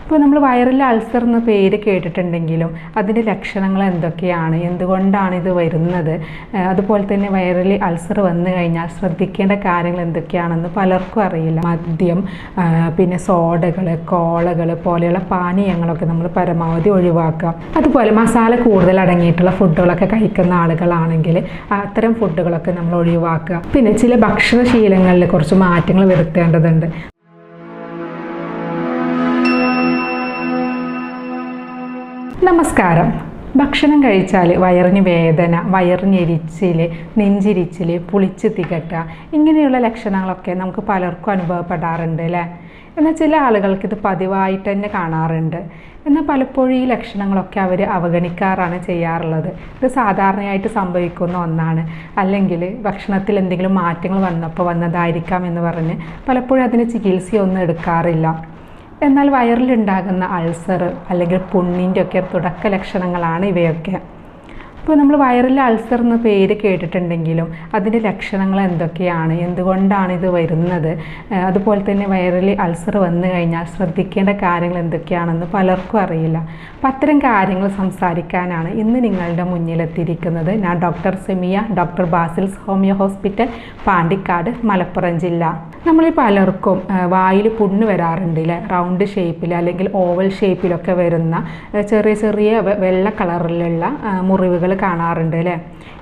ഇപ്പോൾ നമ്മൾ വയറിൽ അൾസർ എന്ന പേര് കേട്ടിട്ടുണ്ടെങ്കിലും അതിൻ്റെ ലക്ഷണങ്ങൾ എന്തൊക്കെയാണ്, എന്തുകൊണ്ടാണ് ഇത് വരുന്നത്, അതുപോലെ തന്നെ വയറിൽ അൾസർ വന്നു കഴിഞ്ഞാൽ ശ്രദ്ധിക്കേണ്ട കാര്യങ്ങൾ എന്തൊക്കെയാണെന്ന് പലർക്കും അറിയില്ല. മദ്യം, പിന്നെ സോഡകൾ, കോളകൾ പോലെയുള്ള പാനീയങ്ങളൊക്കെ നമ്മൾ പരമാവധി ഒഴിവാക്കുക. അതുപോലെ മസാല കൂടുതൽ അടങ്ങിയിട്ടുള്ള ഫുഡുകളൊക്കെ കഴിക്കുന്ന ആളുകളാണെങ്കിൽ അത്തരം ഫുഡുകളൊക്കെ നമ്മൾ ഒഴിവാക്കുക. പിന്നെ ചില ഭക്ഷണശീലങ്ങളിൽ കുറച്ച് മാറ്റങ്ങൾ വരുത്തേണ്ടതുണ്ട്. നമസ്കാരം. ഭക്ഷണം കഴിച്ചാൽ വയറിന് വേദന, വയറിഞ്ഞെരിച്ചിൽ, നെഞ്ചിരിച്ചിൽ, പുളിച്ച് തികട്ടുക, ഇങ്ങനെയുള്ള ലക്ഷണങ്ങളൊക്കെ നമുക്ക് പലർക്കും അനുഭവപ്പെടാറുണ്ട് അല്ലേ? എന്നാൽ ചില ആളുകൾക്ക് ഇത് പതിവായിട്ട് തന്നെ കാണാറുണ്ട്. എന്നാൽ പലപ്പോഴും ഈ ലക്ഷണങ്ങളൊക്കെ അവർ അവഗണിക്കാറാണ് ചെയ്യാറുള്ളത്. ഇത് സാധാരണയായിട്ട് സംഭവിക്കുന്ന ഒന്നാണ്, അല്ലെങ്കിൽ ഭക്ഷണത്തിൽ എന്തെങ്കിലും മാറ്റങ്ങൾ വന്നപ്പോൾ വന്നതായിരിക്കാം എന്ന് പറഞ്ഞ് പലപ്പോഴും അതിന് ചികിത്സയൊന്നും എടുക്കാറില്ല. എന്നാൽ വയറിലുണ്ടാകുന്ന അൾസർ അല്ലെങ്കിൽ പുണ്ണിൻ്റെ ഒക്കെ തുടക്ക ലക്ഷണങ്ങളാണ് ഇവയൊക്കെ. ഇപ്പോൾ നമ്മൾ വയറിൽ അൾസർ എന്ന പേര് കേട്ടിട്ടുണ്ടെങ്കിലും അതിൻ്റെ ലക്ഷണങ്ങൾ എന്തൊക്കെയാണ്, എന്തുകൊണ്ടാണ് ഇത് വരുന്നത്, അതുപോലെ തന്നെ വയറിൽ അൾസർ വന്നു കഴിഞ്ഞാൽ ശ്രദ്ധിക്കേണ്ട കാര്യങ്ങൾ എന്തൊക്കെയാണെന്ന് പലർക്കും അറിയില്ല. അപ്പം അത്തരം കാര്യങ്ങൾ സംസാരിക്കാനാണ് ഇന്ന് നിങ്ങളുടെ മുന്നിലെത്തിയിരിക്കുന്നത്. ഞാൻ doctor Semiya, doctor Basil's homeo hospital, Pandikkad, Malappuram ജില്ല. നമ്മളിൽ പലർക്കും വായിൽ പുണ്ണ് വരാറുണ്ട് അല്ലേ? റൗണ്ട് ഷേപ്പിൽ അല്ലെങ്കിൽ ഓവൽ ഷേപ്പിലൊക്കെ വരുന്ന ചെറിയ ചെറിയ വെള്ള കളറിലുള്ള മുറിവുകൾ കാണാറുണ്ട് അല്ലേ?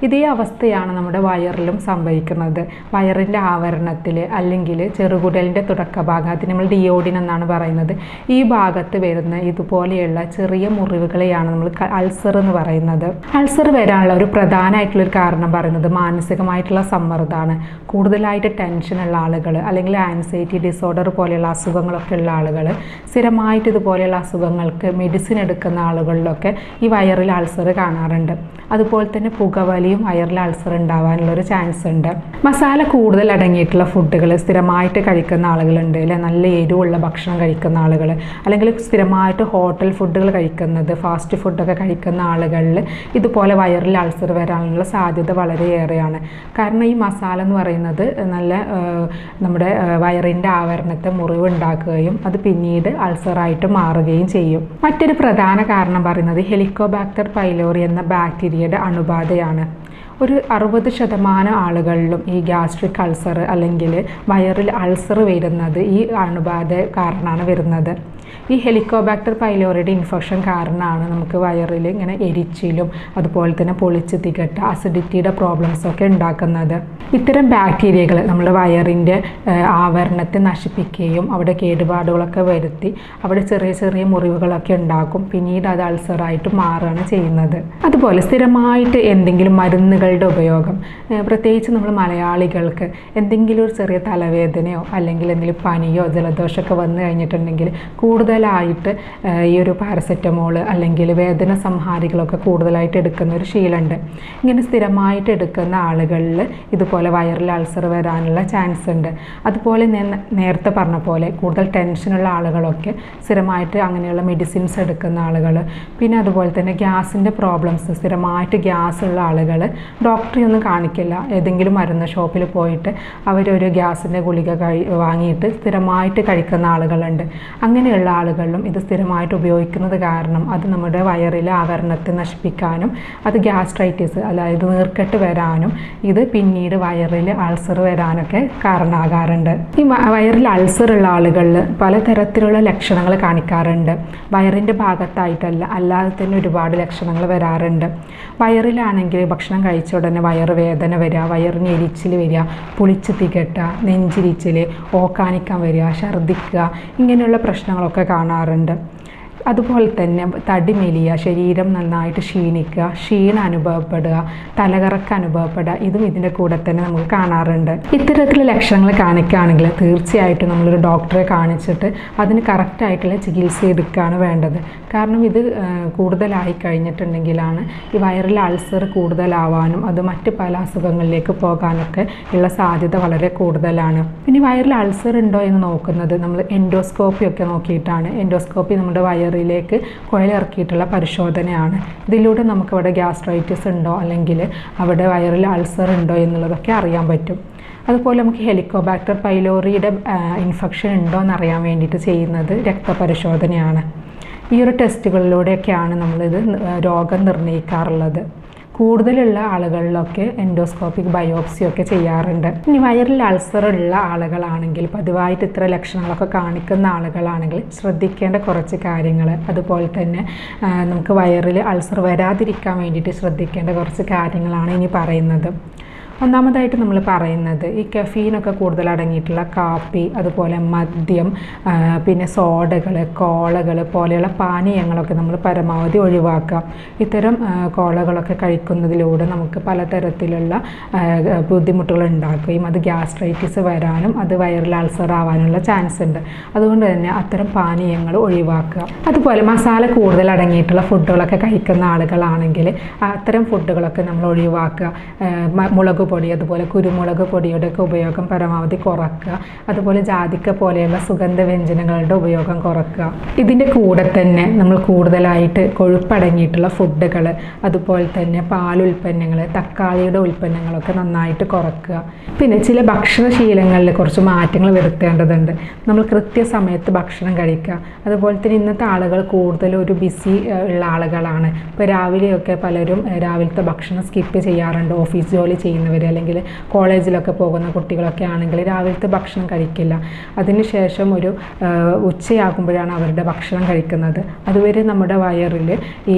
ഇതേ അവസ്ഥയാണ് നമ്മുടെ വയറിലും സംഭവിക്കുന്നത്. വയറിൻ്റെ ആവരണത്തിൽ അല്ലെങ്കിൽ ചെറുകുടലിൻ്റെ തുടക്ക ഭാഗം, അതിന് നമ്മൾ ഡിയോഡിൻ എന്നാണ് പറയുന്നത്, ഈ ഭാഗത്ത് വരുന്ന ഇതുപോലെയുള്ള ചെറിയ മുറിവുകളെയാണ് നമ്മൾ അൾസർ എന്ന് പറയുന്നത്. അൾസർ വരാനുള്ള ഒരു പ്രധാനമായിട്ടുള്ളൊരു കാരണം പറയുന്നത് മാനസികമായിട്ടുള്ള സമ്മർദ്ദമാണ്. കൂടുതലായിട്ട് ടെൻഷനുള്ള ആളുകൾ അല്ലെങ്കിൽ ആൻസൈറ്റി ഡിസോർഡർ പോലെയുള്ള അസുഖങ്ങളൊക്കെ ഉള്ള ആളുകൾ, സ്ഥിരമായിട്ട് ഇതുപോലെയുള്ള അസുഖങ്ങൾക്ക് മെഡിസിൻ എടുക്കുന്ന ആളുകളിലൊക്കെ ഈ വയറിൽ അൾസർ കാണാറുണ്ട്. അതുപോലെ തന്നെ പുകവലിയും വയറിൽ അൾസർ ഉണ്ടാവാനുള്ളൊരു ചാൻസ് ഉണ്ട്. മസാല കൂടുതൽ അടങ്ങിയിട്ടുള്ള ഫുഡുകൾ സ്ഥിരമായിട്ട് കഴിക്കുന്ന ആളുകളുണ്ട് അല്ലേ? നല്ല എരിവുള്ള ഭക്ഷണം കഴിക്കുന്ന ആളുകൾ, അല്ലെങ്കിൽ സ്ഥിരമായിട്ട് ഹോട്ടൽ ഫുഡുകൾ കഴിക്കുന്നത്, ഫാസ്റ്റ് ഫുഡൊക്കെ കഴിക്കുന്ന ആളുകളിൽ ഇതുപോലെ വയറിൽ അൾസർ വരാനുള്ള സാധ്യത വളരെയേറെയാണ്. കാരണം ഈ മസാല എന്ന് പറയുന്നത് നല്ല നമ്മുടെ വയറിൻ്റെ ആവരണത്തെ മുറിവുണ്ടാക്കുകയും അത് പിന്നീട് അൾസറായിട്ട് മാറുകയും ചെയ്യും. മറ്റൊരു പ്രധാന കാരണം പറയുന്നത് ഹെലിക്കോബാക്ടർ പൈലോറി എന്ന ബാക്ടീരിയയുടെ അണുബാധയാണ്. ഒരു 60% ആളുകളിലും ഈ ഗ്യാസ്ട്രിക് അൾസർ അല്ലെങ്കിൽ വയറിൽ അൾസർ വരുന്നത് ഈ അണുബാധ കാരണമാണ് വരുന്നത്. ഈ ഹെലിക്കോബാക്ടർ പൈലോറിയുടെ ഇൻഫെക്ഷൻ കാരണമാണ് നമുക്ക് വയറിൽ ഇങ്ങനെ എരിച്ചിലും അതുപോലെ തന്നെ പൊളിച്ച് തികട്ട, അസിഡിറ്റിയുടെ പ്രോബ്ലംസൊക്കെ ഉണ്ടാക്കുന്നത്. ഇത്തരം ബാക്ടീരിയകൾ നമ്മുടെ വയറിൻ്റെ ആവരണത്തെ നശിപ്പിക്കുകയും അവിടെ കേടുപാടുകളൊക്കെ വരുത്തി അവിടെ ചെറിയ ചെറിയ മുറിവുകളൊക്കെ ഉണ്ടാക്കും. പിന്നീട് അത് അൾസറായിട്ട് മാറുകയാണ് ചെയ്യുന്നത്. അതുപോലെ സ്ഥിരമായിട്ട് എന്തെങ്കിലും മരുന്നുകളുടെ ഉപയോഗം, പ്രത്യേകിച്ച് നമ്മൾ മലയാളികൾക്ക് എന്തെങ്കിലും ഒരു ചെറിയ തലവേദനയോ അല്ലെങ്കിൽ എന്തെങ്കിലും പനിയോ ജലദോഷമൊക്കെ വന്നു കഴിഞ്ഞിട്ടുണ്ടെങ്കിൽ കൂടുതലായിട്ട് ഈ ഒരു പാരസെറ്റമോൾ അല്ലെങ്കിൽ വേദന സംഹാരികളൊക്കെ കൂടുതലായിട്ട് എടുക്കുന്ന ഒരു ശീലമുണ്ട്. ഇങ്ങനെ സ്ഥിരമായിട്ട് എടുക്കുന്ന ആളുകളിൽ ഇതുപോലെ വയറിൽ അൾസർ വരാനുള്ള ചാൻസ് ഉണ്ട്. അതുപോലെ നേരത്തെ പറഞ്ഞ പോലെ കൂടുതൽ ടെൻഷനുള്ള ആളുകളൊക്കെ സ്ഥിരമായിട്ട് അങ്ങനെയുള്ള മെഡിസിൻസ് എടുക്കുന്ന ആളുകൾ, പിന്നെ അതുപോലെ തന്നെ ഗ്യാസിൻ്റെ പ്രോബ്ലംസ്, സ്ഥിരമായിട്ട് ഗ്യാസ് ഉള്ള ആളുകൾ ഡോക്ടറെ ഒന്നും കാണിക്കില്ല, ഏതെങ്കിലും മരുന്ന് ഷോപ്പിൽ പോയിട്ട് അവരൊരു ഗ്യാസിൻ്റെ ഗുളിക വാങ്ങിയിട്ട് സ്ഥിരമായിട്ട് കഴിക്കുന്ന ആളുകളുണ്ട്. അങ്ങനെയുള്ള ആളുകളിലും ഇത് സ്ഥിരമായിട്ട് ഉപയോഗിക്കുന്നത് കാരണം അത് നമ്മുടെ വയറിലെ ആവരണത്തെ നശിപ്പിക്കാനും അത് ഗ്യാസ്ട്രൈറ്റിസ് അതായത് നീർക്കെട്ട് വരാനും ഇത് പിന്നീട് വയറിൽ അൾസർ വരാനൊക്കെ കാരണമാകാറുണ്ട്. ഈ വയറിൽ അൾസർ ഉള്ള ആളുകളിൽ പലതരത്തിലുള്ള ലക്ഷണങ്ങൾ കാണിക്കാറുണ്ട്. വയറിൻ്റെ ഭാഗത്തായിട്ടല്ല, അല്ലാതെ തന്നെ ഒരുപാട് ലക്ഷണങ്ങൾ വരാറുണ്ട്. വയറിലാണെങ്കിൽ ഭക്ഷണം കഴിച്ച ഉടനെ വയറ് വേദന വരിക, വയറിന് എരിച്ചിൽ വരിക, പുളിച്ച് തികട്ടുക, നെഞ്ചിരിച്ചിൽ, ഓക്കാനിക്കാൻ വരിക, ഛർദ്ദിക്കുക, ഇങ്ങനെയുള്ള പ്രശ്നങ്ങളൊക്കെ കാണാറുണ്ട്. അതുപോലെ തന്നെ തടി മെലിയുക, ശരീരം നന്നായിട്ട് ക്ഷീണിക്കുക, ക്ഷീണം അനുഭവപ്പെടുക, തലകറക്കം അനുഭവപ്പെടുക, ഇതും ഇതിൻ്റെ കൂടെ തന്നെ നമുക്ക് കാണാറുണ്ട്. ഇത്തരത്തിലുള്ള ലക്ഷണങ്ങൾ കാണിക്കുകയാണെങ്കിൽ തീർച്ചയായിട്ടും നമ്മളൊരു ഡോക്ടറെ കാണിച്ചിട്ട് അതിന് കറക്റ്റായിട്ടുള്ള ചികിത്സ എടുക്കുകയാണ് വേണ്ടത്. കാരണം ഇത് കൂടുതലായി കഴിഞ്ഞിട്ടുണ്ടെങ്കിലാണ് ഈ വയറിൽ അൾസർ കൂടുതലാവാനും അത് മറ്റ് പല അസുഖങ്ങളിലേക്ക് പോകാനൊക്കെ ഉള്ള സാധ്യത വളരെ കൂടുതലാണ്. പിന്നെ വയറിൽ അൾസർ ഉണ്ടോ എന്ന് നോക്കുന്നത് നമ്മൾ എൻഡോസ്കോപ്പി ഒക്കെ നോക്കിയിട്ടാണ്. എൻഡോസ്കോപ്പി നമ്മുടെ വയറിലേക്ക് കുഴലിറക്കിയിട്ടുള്ള പരിശോധനയാണ്. ഇതിലൂടെ നമുക്കവിടെ ഗ്യാസ്ട്രൈറ്റിസ് ഉണ്ടോ അല്ലെങ്കിൽ അവിടെ വയറിൽ അൾസർ ഉണ്ടോ എന്നുള്ളതൊക്കെ അറിയാൻ പറ്റും. അതുപോലെ നമുക്ക് ഹെലിക്കോബാക്ടർ പൈലോറിയുടെ ഇൻഫെക്ഷൻ ഉണ്ടോ എന്നറിയാൻ വേണ്ടിയിട്ട് ചെയ്യുന്നത് രക്തപരിശോധനയാണ്. ഈ ഒരു ടെസ്റ്റുകളിലൂടെയൊക്കെയാണ് നമ്മളിത് രോഗം നിർണ്ണയിക്കാറുള്ളത്. കൂടുതലുള്ള ആളുകളിലൊക്കെ എൻഡോസ്കോപ്പിക് ബയോപ്സിയൊക്കെ ചെയ്യാറുണ്ട്. ഇനി വയറിൽ അൾസർ ഉള്ള ആളുകളാണെങ്കിൽ, പതിവായിട്ട് ഇത്ര ലക്ഷണങ്ങളൊക്കെ കാണിക്കുന്ന ആളുകളാണെങ്കിൽ ശ്രദ്ധിക്കേണ്ട കുറച്ച് കാര്യങ്ങൾ, അതുപോലെ തന്നെ നമുക്ക് വയറിൽ അൾസർ വരാതിരിക്കാൻ വേണ്ടിയിട്ട് ശ്രദ്ധിക്കേണ്ട കുറച്ച് കാര്യങ്ങളാണ് ഇനി പറയുന്നത്. ഒന്നാമതായിട്ട് നമ്മൾ പറയുന്നത് ഈ കഫീനൊക്കെ കൂടുതൽ അടങ്ങിയിട്ടുള്ള കാപ്പി, അതുപോലെ മദ്യം, പിന്നെ സോഡകൾ, കോളകൾ പോലെയുള്ള പാനീയങ്ങളൊക്കെ നമ്മൾ പരമാവധി ഒഴിവാക്കുക. ഇത്തരം കോളകളൊക്കെ കഴിക്കുന്നതിലൂടെ നമുക്ക് പലതരത്തിലുള്ള ബുദ്ധിമുട്ടുകൾ ഉണ്ടാക്കുകയും അത് ഗ്യാസ്ട്രൈറ്റിസ് വരാനും അത് വയറിൽ അൾസർ ആവാനുള്ള ചാൻസ് ഉണ്ട്. അതുകൊണ്ട് തന്നെ അത്തരം പാനീയങ്ങൾ ഒഴിവാക്കുക. അതുപോലെ മസാല കൂടുതൽ അടങ്ങിയിട്ടുള്ള ഫുഡുകളൊക്കെ കഴിക്കുന്ന ആളുകളാണെങ്കിൽ അത്തരം ഫുഡുകളൊക്കെ നമ്മൾ ഒഴിവാക്കുക. മുളക് പൊടി, അതുപോലെ കുരുമുളക് പൊടിയുടെയൊക്കെ ഉപയോഗം പരമാവധി കുറക്കുക. അതുപോലെ ജാതിക്ക പോലെയുള്ള സുഗന്ധ വ്യഞ്ജനങ്ങളുടെ ഉപയോഗം കുറക്കുക. ഇതിൻ്റെ കൂടെ തന്നെ നമ്മൾ കൂടുതലായിട്ട് കൊഴുപ്പടങ്ങിയിട്ടുള്ള ഫുഡുകൾ, അതുപോലെ തന്നെ പാലുൽപ്പന്നങ്ങൾ, തക്കാളിയുടെ ഉൽപ്പന്നങ്ങളൊക്കെ നന്നായിട്ട് കുറക്കുക. പിന്നെ ചില ഭക്ഷണശീലങ്ങളിൽ കുറച്ച് മാറ്റങ്ങൾ വരുത്തേണ്ടതുണ്ട്. നമ്മൾ കൃത്യസമയത്ത് ഭക്ഷണം കഴിക്കുക. അതുപോലെ തന്നെ ഇന്നത്തെ ആളുകൾ കൂടുതൽ ഒരു ബിസി ഉള്ള ആളുകളാണ്. ഇപ്പോൾ രാവിലെയൊക്കെ പലരും രാവിലത്തെ ഭക്ഷണം സ്കിപ്പ് ചെയ്യാറുണ്ട്. ഓഫീസ് ജോലി ചെയ്യുന്നവർ അല്ലെങ്കിൽ കോളേജിലൊക്കെ പോകുന്ന കുട്ടികളൊക്കെ ആണെങ്കിൽ രാവിലത്തെ ഭക്ഷണം കഴിക്കില്ല. അതിനുശേഷം ഒരു ഉച്ചയാകുമ്പോഴാണ് അവരുടെ ഭക്ഷണം കഴിക്കുന്നത്. അതുവരെ നമ്മുടെ വയറിൽ ഈ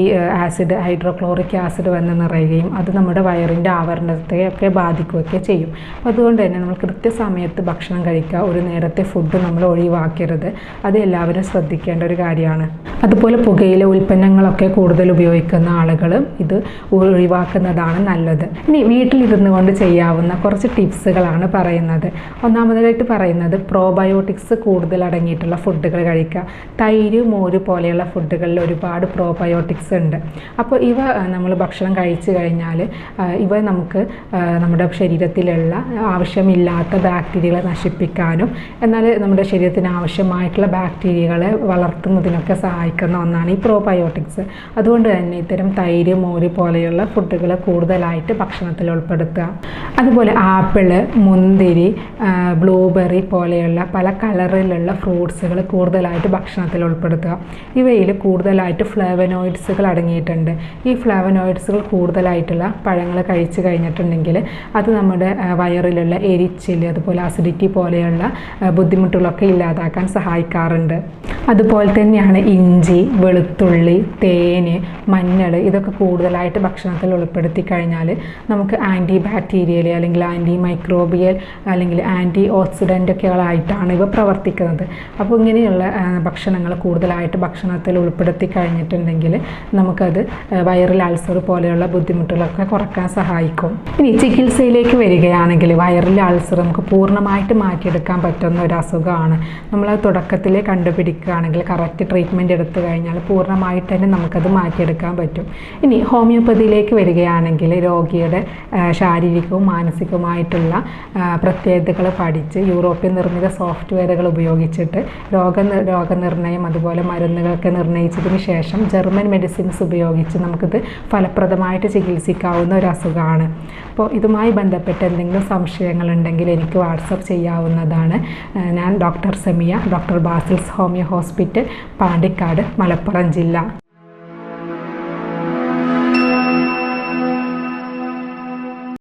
ഹൈഡ്രോക്ലോറിക് ആസിഡ് വന്ന് നിറയുകയും അത് നമ്മുടെ വയറിൻ്റെ ആവരണത്തെയൊക്കെ ബാധിക്കുകയൊക്കെ ചെയ്യും. അതുകൊണ്ട് തന്നെ നമ്മൾ കൃത്യസമയത്ത് ഭക്ഷണം കഴിക്കുക. ഒരു നേരത്തെ ഫുഡ് നമ്മൾ ഒഴിവാക്കരുത്. അത് എല്ലാവരും ശ്രദ്ധിക്കേണ്ട ഒരു കാര്യമാണ്. അതുപോലെ പുകയില ഉൽപ്പന്നങ്ങളൊക്കെ കൂടുതൽ ഉപയോഗിക്കുന്ന ആളുകൾ ഇത് ഒഴിവാക്കുന്നതാണ് നല്ലത്. ഇനി വീട്ടിലിരുന്നു കൊണ്ട് ചെയ്യാവുന്ന കുറച്ച് ടിപ്സുകളാണ് പറയുന്നത്. ഒന്നാമതായിട്ട് പറയുന്നത് പ്രോബയോട്ടിക്സ് കൂടുതൽ അടങ്ങിയിട്ടുള്ള ഫുഡുകൾ കഴിക്കുക. തൈര്, മോര് പോലെയുള്ള ഫുഡുകളിൽ ഒരുപാട് പ്രോബയോട്ടിക്സ് ഉണ്ട്. അപ്പോൾ ഇവ നമ്മൾ ഭക്ഷണം കഴിച്ചു കഴിഞ്ഞാൽ ഇവ നമുക്ക് നമ്മുടെ ശരീരത്തിലുള്ള ആവശ്യമില്ലാത്ത ബാക്ടീരിയകളെ നശിപ്പിക്കാനും എന്നാൽ നമ്മുടെ ശരീരത്തിന് ആവശ്യമായിട്ടുള്ള ബാക്ടീരിയകളെ വളർത്തുന്നതിനൊക്കെ സഹായിക്കുന്ന ഒന്നാണ് ഈ പ്രോബയോട്ടിക്സ്. അതുകൊണ്ട് തന്നെ ഇത്തരം തൈര്, മോര് പോലെയുള്ള ഫുഡുകൾ കൂടുതലായിട്ട് ഭക്ഷണത്തിൽ ഉൾപ്പെടുത്തുക. അതുപോലെ ആപ്പിള്, മുന്തിരി, ബ്ലൂബെറി പോലെയുള്ള പല കളറിലുള്ള ഫ്രൂട്ട്സുകൾ കൂടുതലായിട്ട് ഭക്ഷണത്തിൽ ഉൾപ്പെടുത്തുക. ഇവയിൽ കൂടുതലായിട്ട് ഫ്ലേവനോയിഡ്സുകൾ അടങ്ങിയിട്ടുണ്ട്. ഈ ഫ്ലേവനോയിഡ്സുകൾ കൂടുതലായിട്ടുള്ള പഴങ്ങൾ കഴിച്ചു കഴിഞ്ഞിട്ടുണ്ടെങ്കിൽ അത് നമ്മുടെ വയറിലുള്ള എരിച്ചിൽ, അതുപോലെ അസിഡിറ്റി പോലെയുള്ള ബുദ്ധിമുട്ടുകളൊക്കെ ഇല്ലാതാക്കാൻ സഹായിക്കാറുണ്ട്. അതുപോലെ തന്നെയാണ് ഇഞ്ചി, വെളുത്തുള്ളി, തേന്, മഞ്ഞൾ ഇതൊക്കെ കൂടുതലായിട്ട് ഭക്ഷണത്തിൽ ഉൾപ്പെടുത്തി കഴിഞ്ഞാൽ നമുക്ക് ആൻറ്റി ബാക്ടീരിയൽ അല്ലെങ്കിൽ ആൻറ്റി മൈക്രോബിയൽ അല്ലെങ്കിൽ ആൻറ്റി ഓക്സിഡൻ്റൊക്കെകളായിട്ടാണ് ഇവ പ്രവർത്തിക്കുന്നത്. അപ്പോൾ ഇങ്ങനെയുള്ള ഭക്ഷണങ്ങൾ കൂടുതലായിട്ട് ഭക്ഷണത്തിൽ ഉൾപ്പെടുത്തി കഴിഞ്ഞിട്ടുണ്ടെങ്കിൽ നമുക്കത് വയറിൽ അൾസർ പോലെയുള്ള ബുദ്ധിമുട്ടുകളൊക്കെ കുറക്കാൻ സഹായിക്കും. ഇനി ചികിത്സയിലേക്ക് വരികയാണെങ്കിൽ വയറിലെ അൾസർ നമുക്ക് പൂർണ്ണമായിട്ട് മാറ്റിയെടുക്കാൻ പറ്റുന്ന ഒരു അസുഖമാണ്. നമ്മളത് തുടക്കത്തിലേ കണ്ടുപിടിക്കുകയാണെങ്കിൽ കറക്റ്റ് ട്രീറ്റ്മെൻറ്റ് എടുത്തു കഴിഞ്ഞാൽ പൂർണ്ണമായിട്ട് തന്നെ നമുക്കത് മാറ്റിയെടുക്കാൻ പറ്റും. ഇനി ഹോമിയോപ്പതിയിലേക്ക് വരികയാണെങ്കിൽ രോഗിയുടെ ശാരീരികവും മാനസികവുമായിട്ടുള്ള പ്രത്യേകതകൾ പഠിച്ച് യൂറോപ്യൻ നിർമ്മിത സോഫ്റ്റ്വെയറുകൾ ഉപയോഗിച്ചിട്ട് രോഗനിർണയം അതുപോലെ മരുന്നുകളൊക്കെ നിർണ്ണയിച്ചതിന് ശേഷം ജർമ്മൻ മെഡിസിൻസ് ഉപയോഗിച്ച് നമുക്കിത് ഫലപ്രദമായിട്ട് ചികിത്സിക്കാവുന്ന ഒരു അസുഖമാണ്. അപ്പോൾ ഇതുമായി ബന്ധപ്പെട്ട് എന്തെങ്കിലും സംശയങ്ങളുണ്ടെങ്കിൽ എനിക്ക് വാട്സപ്പ് ചെയ്യാവുന്നതാണ്. ഞാൻ doctor Semiya, doctor Basil's homeo hospital, Pandikkad, Malappuram ജില്ല.